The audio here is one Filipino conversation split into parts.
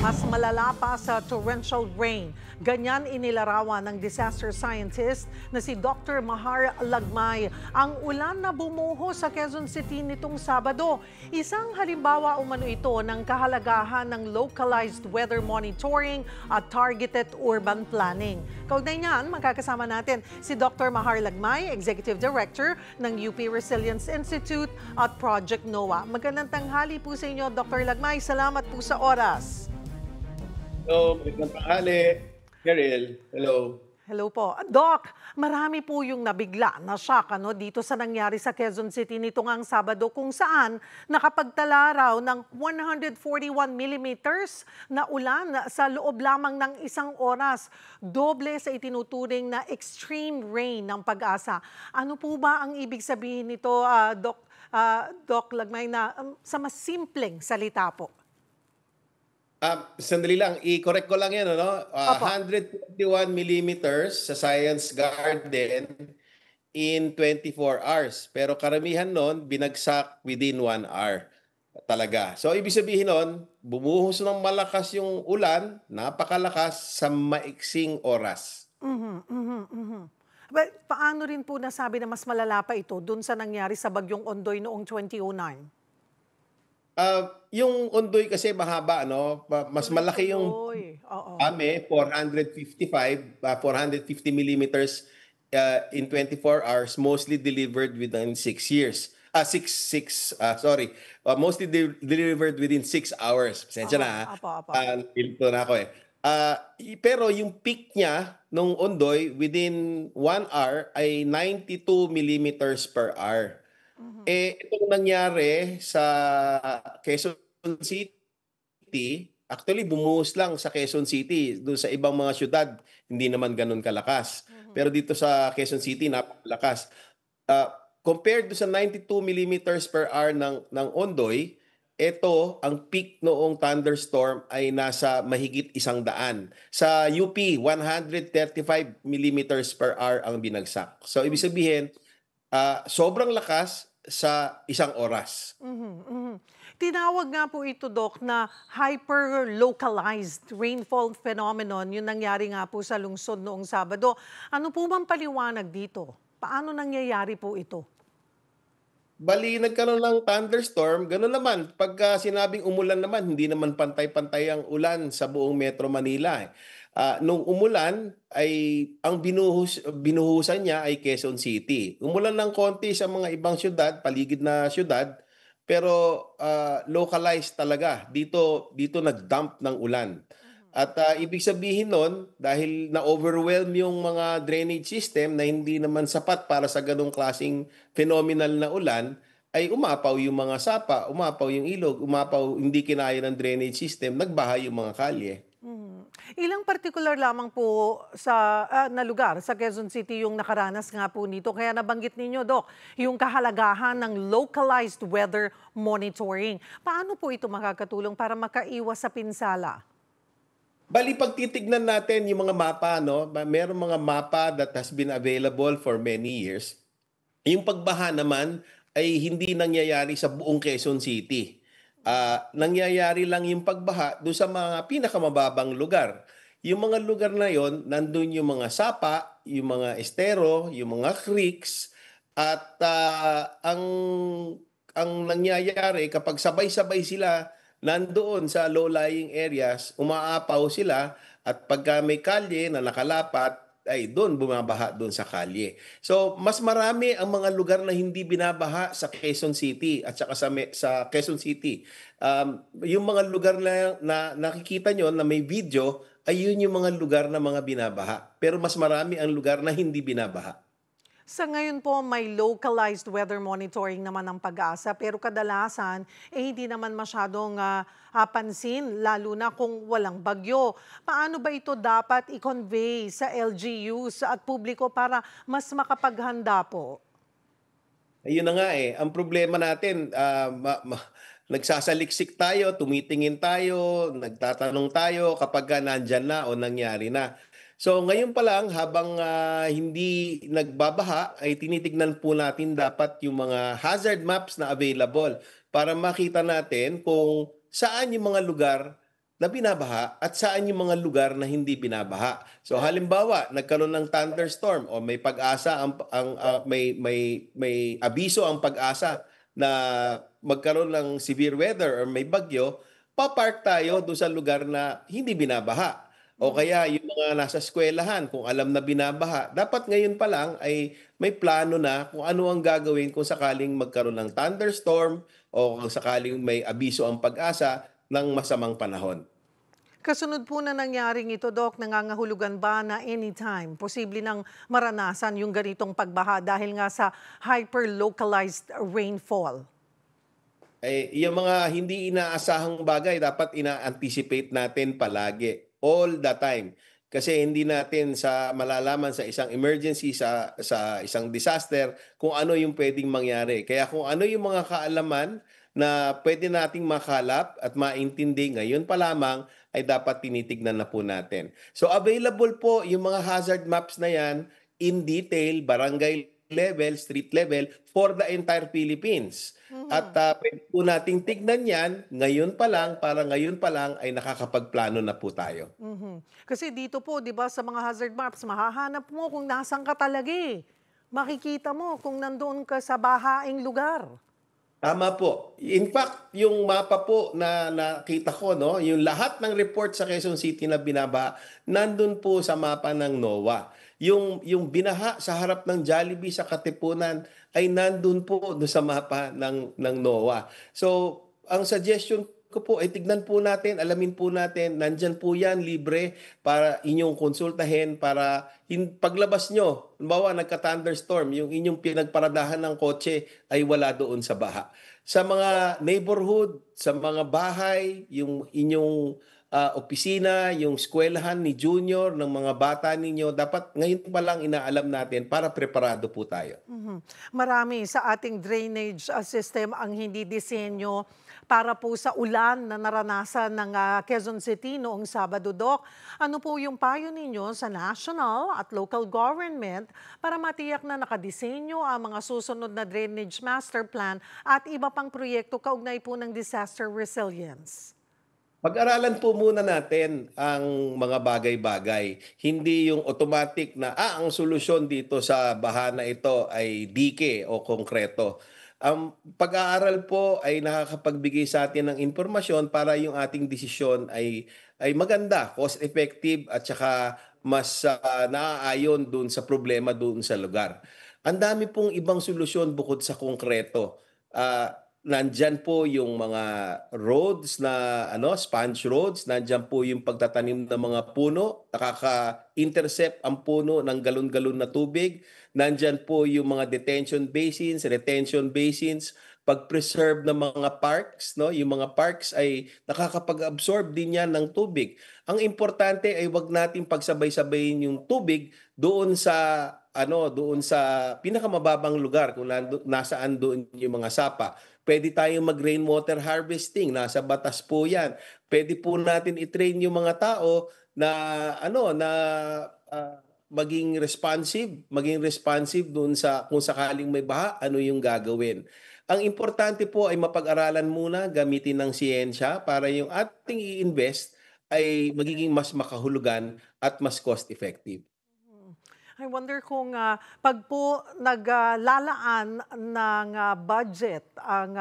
Mas malala pa sa torrential rain. Ganyan inilarawan ng disaster scientist na si Dr. Mahar Lagmay. Ang ulan na bumuho sa Quezon City nitong Sabado. Isang halimbawa umano ito ng kahalagahan ng localized weather monitoring at targeted urban planning. Kaugnay niyan, magkakasama natin si Dr. Mahar Lagmay, Executive Director ng UP Resilience Institute at Project NOAA. Magandang tanghali po sa inyo, Dr. Lagmay. Salamat po sa oras. Hello, magandang tanghali. Cheryl, hello. Hello po. Doc, marami po yung nabigla, na-shock dito sa nangyari sa Quezon City nito ngang Sabado kung saan nakapagtala raw ng 141 millimeters na ulan sa loob lamang ng isang oras. Doble sa itinuturing na extreme rain ng Pag-asa. Ano po ba ang ibig sabihin nito, Doc Lagmay, na sa mas simpleng salita po? Sandali lang, i-correct ko lang yan, ano? 121 millimeters sa Science Garden in 24 hours. Pero karamihan nun, binagsak within 1 hour talaga. So, ibig sabihin nun, bumuhos ng malakas yung ulan, napakalakas sa maiksing oras. But paano rin po nasabi na mas malala pa ito dun sa nangyari sa Bagyong Ondoy noong 2009? Yung Ondoy kasi mahaba, no? Mas malaki yung Oo. 450 millimeters in 24 hours, mostly delivered within 6 years. Sorry. Mostly delivered within 6 hours. Pasensya na, Apo. Nilito na ako eh. Pero yung peak niya nung Ondoy within 1 hour ay 92 millimeters per hour. Itong nangyari sa Quezon City, actually bumuhos lang sa Quezon City. Doon sa ibang mga syudad, hindi naman ganun kalakas. Pero dito sa Quezon City, napakalakas. Compared to sa 92 millimeters per hour ng Ondoy, ito, ang peak noong thunderstorm ay nasa mahigit 100. Sa UP, 135 millimeters per hour ang binagsak. So, ibig sabihin, sobrang lakas sa isang oras. Tinawag nga po ito, Doc, na hyper-localized rainfall phenomenon. Yung nangyari nga po sa lungsod noong Sabado. Ano po bang paliwanag dito? Paano nangyayari po ito? Bali, nagkaroon ng thunderstorm, gano'n naman. Pagka sinabing umulan naman, hindi naman pantay-pantay ang ulan sa buong Metro Manila. Nung umulan, ay ang binuhusan niya ay Quezon City. Umulan ng konti sa mga ibang syudad, paligid na syudad, pero localized talaga. Dito nag-dump ng ulan. At ibig sabihin nun, dahil na-overwhelm yung mga drainage system na hindi naman sapat para sa ganong klaseng phenomenal na ulan, ay umapaw yung mga sapa, umapaw yung ilog, umapaw, hindi kinaya ng drainage system, nagbaha yung mga kalye. Ilang particular lamang po na lugar sa Quezon City yung nakaranas nga po nito. Kaya nabanggit ninyo, Doc, yung kahalagahan ng localized weather monitoring. Paano po ito makakatulong para makaiwas sa pinsala? Bali, pag titignan natin yung mga mapa, no? Merong mga mapa that has been available for many years. Yung pagbaha naman ay hindi nangyayari sa buong Quezon City. Nangyayari lang yung pagbaha doon sa mga pinakamababang lugar. Yung mga lugar na yon, nandun yung mga sapa, yung mga estero, yung mga creeks, at ang nangyayari kapag sabay-sabay sila nandoon sa low-lying areas, umaapaw sila, at pagka may kalye na nakalapat, ay doon bumabaha doon sa kalye. So, mas marami ang mga lugar na hindi binabaha sa Quezon City at saka sa Quezon City. Yung mga lugar na nakikita nyo na may video, ay yun yung mga lugar na mga binabaha. Pero mas marami ang lugar na hindi binabaha. Sa ngayon po, may localized weather monitoring naman ng Pag-asa, pero kadalasan hindi naman masyadong pansin, lalo na kung walang bagyo. Paano ba ito dapat i-convey sa LGUs at publiko para mas makapaghanda po? Ayun na nga eh. Ang problema natin, nagsasaliksik tayo, tumitingin tayo, nagtatanong tayo kapag nandyan na o nangyari na. So ngayon pa lang, habang hindi nagbabaha, ay tinitignan po natin dapat yung mga hazard maps na available para makita natin kung saan yung mga lugar na binabaha at saan yung mga lugar na hindi binabaha. So halimbawa, nagkaroon ng thunderstorm o may pag-asa may abiso ang pag-asa na magkaroon ng severe weather or may bagyo, papark tayo doon sa lugar na hindi binabaha. O kaya yung mga nasa eskwelahan, kung alam na binabaha, dapat ngayon pa lang ay may plano na kung ano ang gagawin kung sakaling magkaroon ng thunderstorm o kung sakaling may abiso ang pag-asa ng masamang panahon. Kasunod po na nangyaring ito, Doc, nangangahulugan ba na anytime posible nang maranasan yung ganitong pagbaha dahil nga sa hyper-localized rainfall? Yung mga hindi inaasahang bagay dapat ina-anticipate natin palagi, all the time. Kasi hindi natin malalaman sa isang emergency, sa isang disaster, kung ano yung pwedeng mangyari. Kaya kung ano yung mga kaalaman na pwede nating makalap at maintindi ngayon pa lamang, ay dapat tinitignan na po natin. So available po yung mga hazard maps na yan in detail, barangay level, street level, for the entire Philippines. At pwede po nating tignan yan ngayon pa lang, para ngayon pa lang ay nakakapagplano na po tayo. Kasi dito po, 'di ba, sa mga hazard maps, mahahanap mo kung nasaan ka talaga eh. Makikita mo kung nandoon ka sa bahaing lugar. Tama po. In fact, yung mapa po na nakita ko, no, yung lahat ng report sa Quezon City na binabaha, nandun po sa mapa ng NOAA. Yung binaha sa harap ng Jollibee sa Katipunan ay nandun po do sa mapa ng NOAA. So, ang suggestion ko po ay tignan po natin, alamin po natin, nandyan po yan libre para inyong konsultahin para paglabas nyo, halimbawa nagka-thunderstorm, yung inyong pinagparadahan ng kotse ay wala doon sa baha. Sa mga neighborhood, sa mga bahay, yung inyong opisina, yung eskwelahan ni junior, ng mga bata ninyo, dapat ngayon pa lang inaalam natin para preparado po tayo. Marami sa ating drainage system ang hindi disenyo para po sa ulan na naranasan ng Quezon City noong Sabado, Doc. Ano po yung payo ninyo sa national at local government para matiyak na nakadisenyo ang mga susunod na drainage master plan at iba pang proyekto kaugnay po ng disaster resilience? Pag-aralan po muna natin ang mga bagay-bagay. Hindi yung automatic na, ang solusyon dito sa baha na ito ay dike o konkreto. Ang pag-aaral po ay nakakapagbigay sa atin ng impormasyon para yung ating desisyon ay maganda, cost-effective at saka mas naaayon dun sa problema dun sa lugar. Ang dami pong ibang solusyon bukod sa konkreto. Nandyan po yung mga roads na sponge roads, nandyan po yung pagtatanim ng mga puno, nakaka-intercept ang puno ng galon-galon na tubig. Nandyan po yung mga detention basins, retention basins, pag-preserve ng mga parks, no? Yung mga parks ay nakakapag-absorb din yan ng tubig. Ang importante ay wag nating pagsabay-sabayin yung tubig doon sa pinakamababang lugar kung nasaan doon yung mga sapa. Pwede tayong mag-rainwater harvesting, nasa batas po 'yan. Pwede po natin i-train yung mga tao na maging responsive doon sa kung sakaling may baha, ano yung gagawin. Ang importante po ay mapag-aralan muna, gamitin ng siyensya para yung ating i-invest ay magiging mas makahulugan at mas cost effective. I wonder kung pag po naglalaan ng budget ang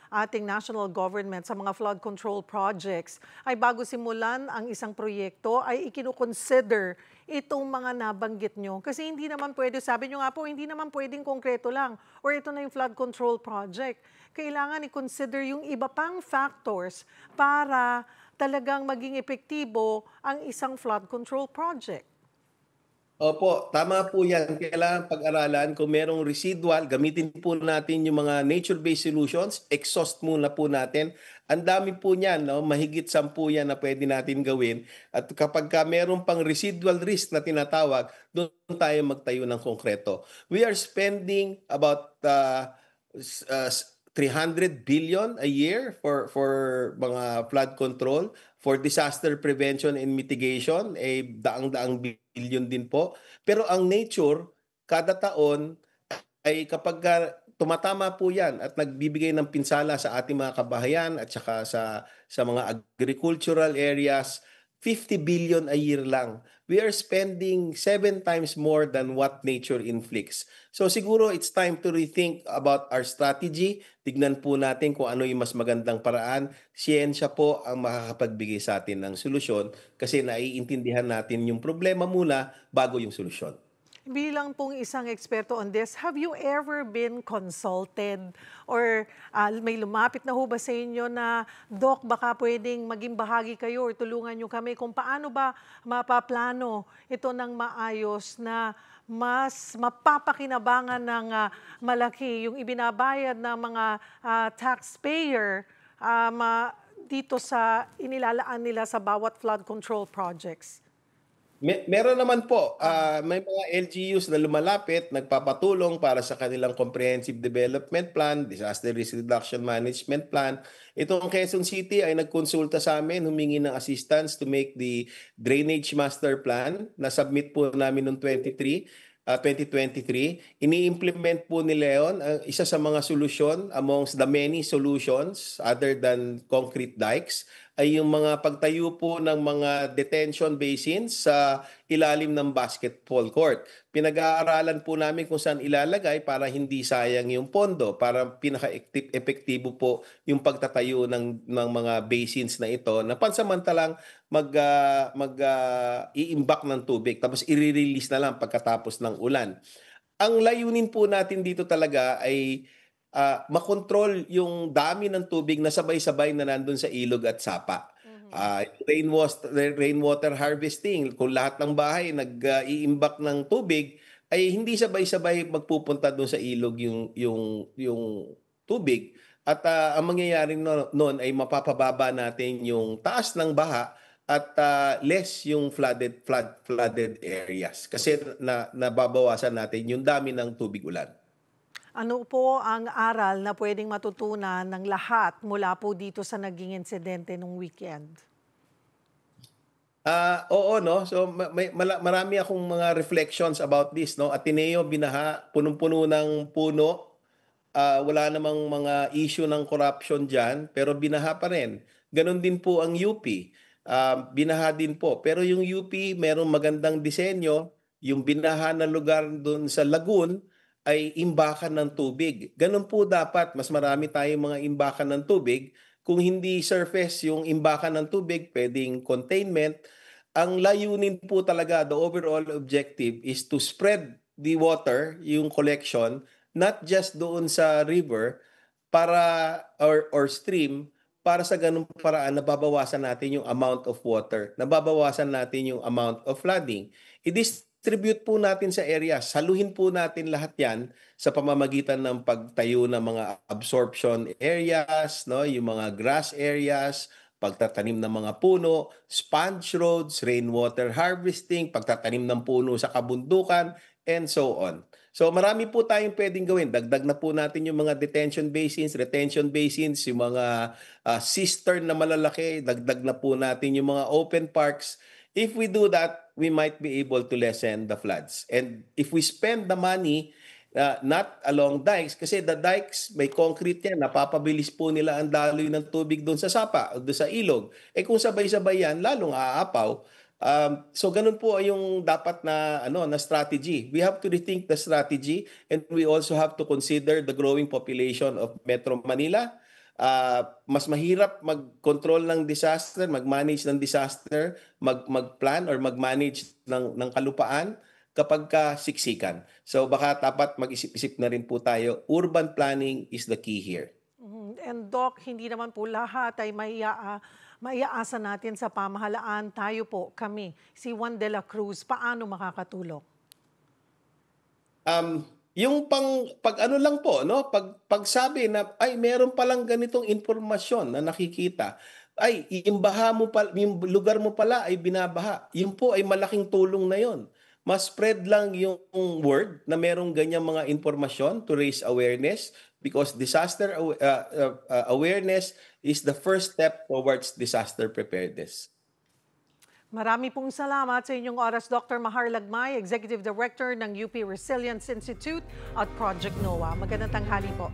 ating national government sa mga flood control projects, ay bago simulan ang isang proyekto, ay ikinukonsider itong mga nabanggit nyo. Kasi hindi naman pwede, sabi nyo nga po, hindi naman pwedeng konkreto lang or ito na yung flood control project. Kailangan i-consider yung iba pang factors para talagang maging epektibo ang isang flood control project. Opo, tama po yan. Kailangan pag-aralan kung merong residual, gamitin po natin yung mga nature-based solutions, exhaust muna po natin. Ang dami po niyan, no? Mahigit 10 yan na pwede natin gawin. At kapag meron pang residual risk na tinatawag, doon tayo magtayo ng konkreto. We are spending about 300 billion a year for mga flood control, for disaster prevention and mitigation, daang-daang billion din po. Pero ang nature, kada taon ay kapag tumatama po yan at nagbibigay ng pinsala sa ating mga kabahayan at saka sa mga agricultural areas. 50 billion a year lang. We are spending 7 times more than what nature inflicts. So siguro it's time to rethink about our strategy. Tignan po natin kung ano yung mas magandang paraan. Siyensya po ang makakapagbigay sa atin ng solusyon kasi naiintindihan natin yung problema muna bago yung solusyon. Bilang pong isang eksperto on this, have you ever been consulted or may lumapit na ho ba sa inyo na, Doc, baka pwedeng maging bahagi kayo or tulungan nyo kami kung paano ba mapaplano ito ng maayos na mas mapapakinabangan ng malaki yung ibinabayad ng mga taxpayer dito sa inilalaan nila sa bawat flood control projects? Meron naman po, may mga LGUs na lumalapit, nagpapatulong para sa kanilang Comprehensive Development Plan, Disaster Risk Reduction Management Plan. Itong Quezon City ay nagkonsulta sa amin, humingi ng assistance to make the Drainage Master Plan na submit po namin noong 2023. Ini-implement po ni Leon, isa sa mga solusyon amongst the many solutions other than concrete dikes ay yung mga pagtayo po ng mga detention basins sa ilalim ng basketball court. Pinag-aaralan po namin kung saan ilalagay para hindi sayang yung pondo, para pinaka-epektibo po yung pagtatayo ng mga basins na ito na pansamantalang iimbak ng tubig tapos i-release na lang pagkatapos ng ulan. Ang layunin po natin dito talaga ay makontrol yung dami ng tubig na sabay-sabay na nandun sa ilog at sapa. Rainwater harvesting, kung lahat ng bahay nag-iimbak ng tubig, ay hindi sabay-sabay magpupunta doon sa ilog yung tubig. At ang mangyayari noon ay mapapababa natin yung taas ng baha at less yung flooded areas kasi nababawasan natin yung dami ng tubig ulan. Ano po ang aral na pwedeng matutunan ng lahat mula po dito sa naging insidente nung weekend? Oo, no? So marami akong mga reflections about this, no? Ateneo binaha, punong-puno ng puno. Wala namang mga issue ng corruption diyan, pero binaha pa rin. Ganon din po ang UP. Binaha din po. Pero yung UP, merong magandang disenyo. Yung binaha na lugar doon sa Lagoon, ay imbakan ng tubig. Ganun po dapat, mas marami tayong mga imbakan ng tubig. Kung hindi surface yung imbakan ng tubig, pwedeng containment. Ang layunin po talaga, the overall objective is to spread the water, yung collection, not just doon sa river para or stream, para sa ganung paraan nababawasan natin yung amount of water, nababawasan natin yung amount of flooding. I-distribute po natin sa area, saluhin po natin lahat yan sa pamamagitan ng pagtayo ng mga absorption areas, no, yung mga grass areas, pagtatanim ng mga puno, sponge roads, rainwater harvesting, pagtatanim ng puno sa kabundukan, and so on. So marami po tayong pwedeng gawin. Dagdag na po natin yung mga detention basins, retention basins, yung mga cistern na malalaki. Dagdag na po natin yung mga open parks. If we do that, we might be able to lessen the floods. And if we spend the money not along dikes, kasi the dikes, may concrete yan, napapabilis po nila ang daloy ng tubig doon sa sapa o doon sa ilog. Eh kung sabay-sabay yan, lalong aapaw. So ganun po yung dapat na strategy. We have to rethink the strategy and we also have to consider the growing population of Metro Manila. Mas mahirap mag-control ng disaster, mag-manage ng disaster, mag-plan or mag-manage ng kalupaan kapag siksikan. So baka dapat mag-isip-isip na rin po tayo. Urban planning is the key here. And Doc, hindi naman po lahat ay maiaasa natin sa pamahalaan. Tayo po, kami, si Juan de la Cruz, paano makakatulong? Yung pag ano lang po, no? Pagsabi na ay meron palang ganitong informasyon na nakikita. Ay yung baha mo pa, yung lugar mo pala ay binabaha. Yun po ay malaking tulong na yon. Mas spread lang yung word na merong ganyang mga informasyon to raise awareness because disaster awareness is the first step towards disaster preparedness. Marami pong salamat sa inyong oras, Dr. Mahar Lagmay, Executive Director ng UP Resilience Institute at Project NOAA. Magandang tanghali po.